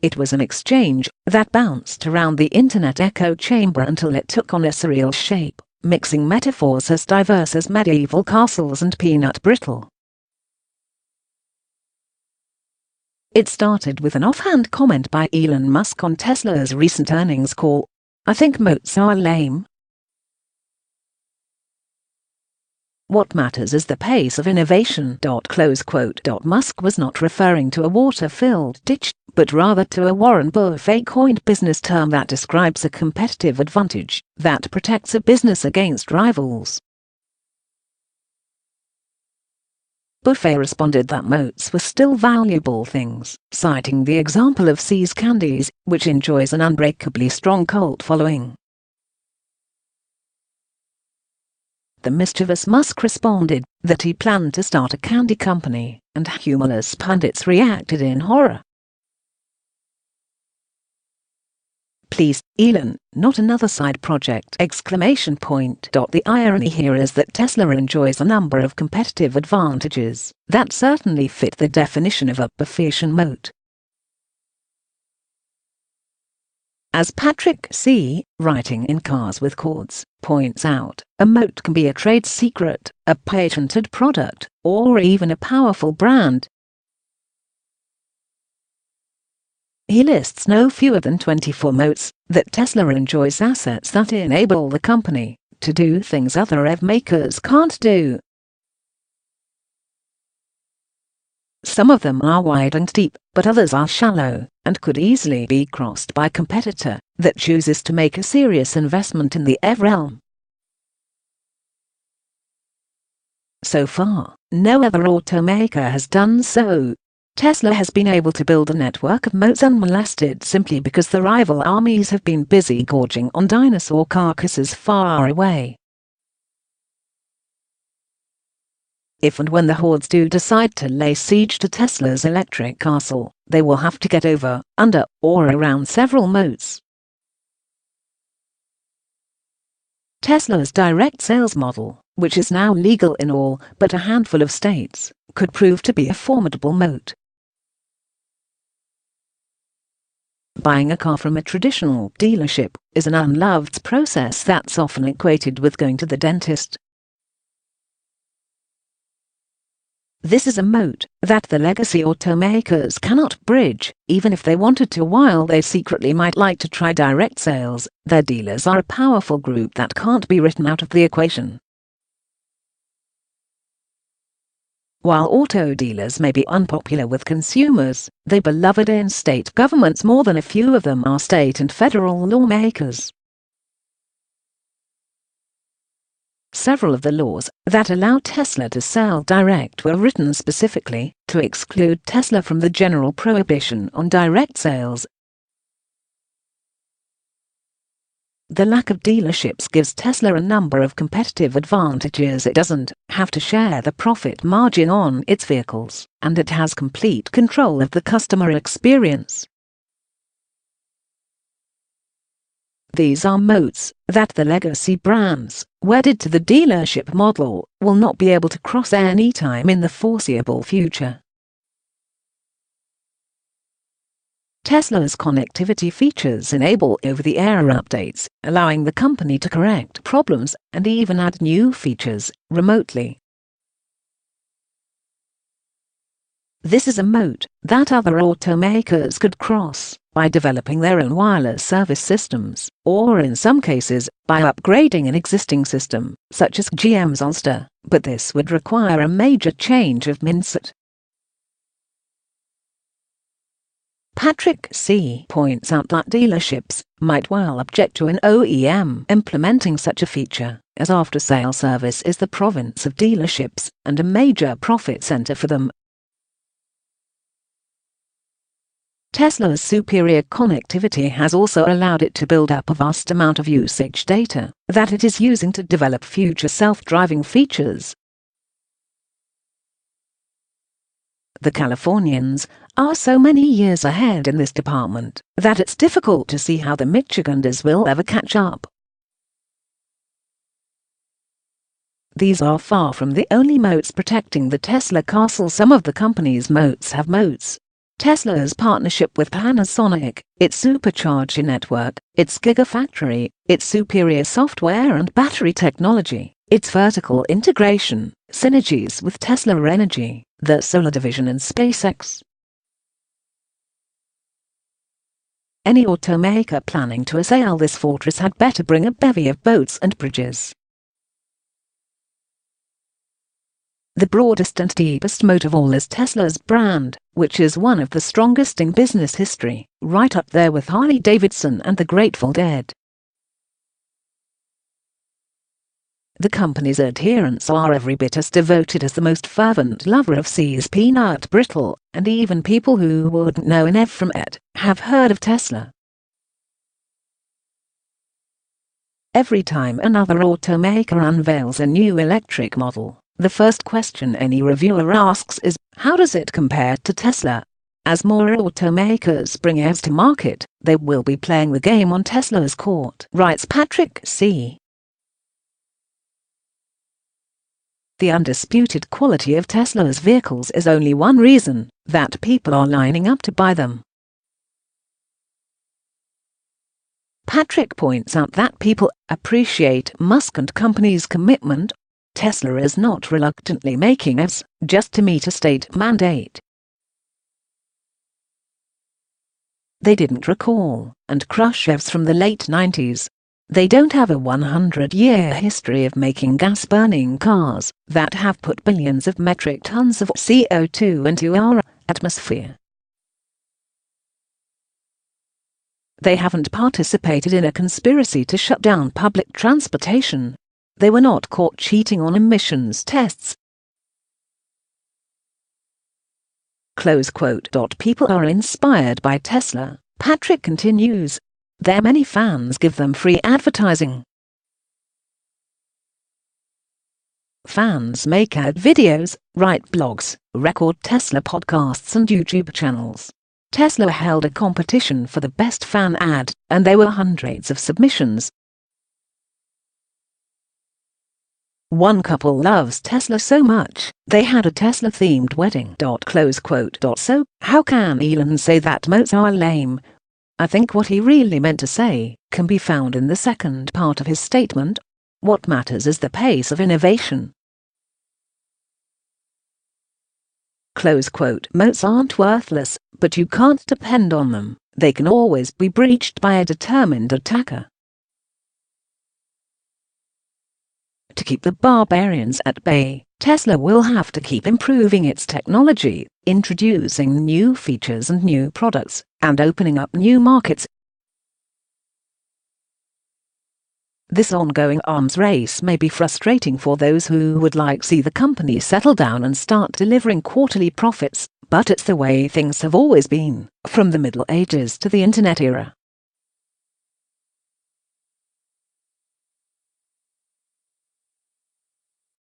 It was an exchange that bounced around the internet echo chamber until it took on a surreal shape, mixing metaphors as diverse as medieval castles and peanut brittle. It started with an offhand comment by Elon Musk on Tesla's recent earnings call: "I think moats are lame. What matters is the pace of innovation." Musk was not referring to a water-filled ditch, but rather to a Warren Buffett-coined business term that describes a competitive advantage that protects a business against rivals. Buffett responded that moats were still valuable things, citing the example of Candies, which enjoys an unbreakably strong cult following. The mischievous Musk responded that he planned to start a candy company, and humorless pundits reacted in horror. "Please, Elon, not another side project!" The irony here is that Tesla enjoys a number of competitive advantages that certainly fit the definition of a Buffetian moat. As Patrick C., writing in Cars with Chords, points out, a moat can be a trade secret, a patented product, or even a powerful brand. He lists no fewer than 24 moats that Tesla enjoys, assets that enable the company to do things other EV makers can't do. Some of them are wide and deep, but others are shallow and could easily be crossed by a competitor that chooses to make a serious investment in the EV realm. So far, no other automaker has done so. Tesla has been able to build a network of moats unmolested simply because the rival armies have been busy gorging on dinosaur carcasses far away. If and when the hordes do decide to lay siege to Tesla's electric castle, they will have to get over, under, or around several moats. Tesla's direct sales model, which is now legal in all but a handful of states, could prove to be a formidable moat. Buying a car from a traditional dealership is an unloved process that's often equated with going to the dentist. This is a moat that the legacy automakers cannot bridge, even if they wanted to. While they secretly might like to try direct sales, their dealers are a powerful group that can't be written out of the equation. While auto dealers may be unpopular with consumers, they're beloved in state governments. More than a few of them are state and federal lawmakers. Several of the laws that allow Tesla to sell direct were written specifically to exclude Tesla from the general prohibition on direct sales. The lack of dealerships gives Tesla a number of competitive advantages. It doesn't have to share the profit margin on its vehicles, and it has complete control of the customer experience. These are moats that the legacy brands, wedded to the dealership model, will not be able to cross any time in the foreseeable future. Tesla's connectivity features enable over-the-air updates, allowing the company to correct problems and even add new features remotely. This is a moat that other automakers could cross by developing their own wireless service systems, or in some cases, by upgrading an existing system, such as GM's Ulster, but this would require a major change of mindset. Patrick C. points out that dealerships might well object to an OEM implementing such a feature, as after-sale service is the province of dealerships and a major profit center for them. Tesla's superior connectivity has also allowed it to build up a vast amount of usage data that it is using to develop future self-driving features. The Californians are so many years ahead in this department that it's difficult to see how the Michiganders will ever catch up. These are far from the only moats protecting the Tesla castle. Some of the company's moats have moats Tesla's partnership with Panasonic, its supercharger network, its gigafactory, its superior software and battery technology, its vertical integration, synergies with Tesla Energy, the solar division and SpaceX. Any automaker planning to assail this fortress had better bring a bevy of boats and bridges. The broadest and deepest moat of all is Tesla's brand, which is one of the strongest in business history, right up there with Harley-Davidson and the Grateful Dead. The company's adherents are every bit as devoted as the most fervent lover of C's peanut brittle, and even people who wouldn't know an F from Ed have heard of Tesla. Every time another automaker unveils a new electric model, the first question any reviewer asks is, how does it compare to Tesla? As more automakers bring EVs to market, they will be playing the game on Tesla's court, writes Patrick C. The undisputed quality of Tesla's vehicles is only one reason that people are lining up to buy them. Patrick points out that people appreciate Musk and company's commitment. Tesla is not reluctantly making EVs just to meet a state mandate. They didn't recall and crush EVs from the late 90s. They don't have a 100-year history of making gas-burning cars that have put billions of metric tons of CO2 into our atmosphere. They haven't participated in a conspiracy to shut down public transportation. They were not caught cheating on emissions tests. Close quote. People are inspired by Tesla, Patrick continues. Their many fans give them free advertising. Fans make ad videos, write blogs, record Tesla podcasts and YouTube channels. Tesla held a competition for the best fan ad, and there were hundreds of submissions. One couple loves Tesla so much, they had a Tesla-themed wedding. Close quote. So, how can Elon say that moats are lame? I think what he really meant to say can be found in the second part of his statement. What matters is the pace of innovation. Close quote. Moats aren't worthless, but you can't depend on them. They can always be breached by a determined attacker. To keep the barbarians at bay, Tesla will have to keep improving its technology, introducing new features and new products, and opening up new markets. This ongoing arms race may be frustrating for those who would like to see the company settle down and start delivering quarterly profits, but it's the way things have always been, from the Middle Ages to the Internet era.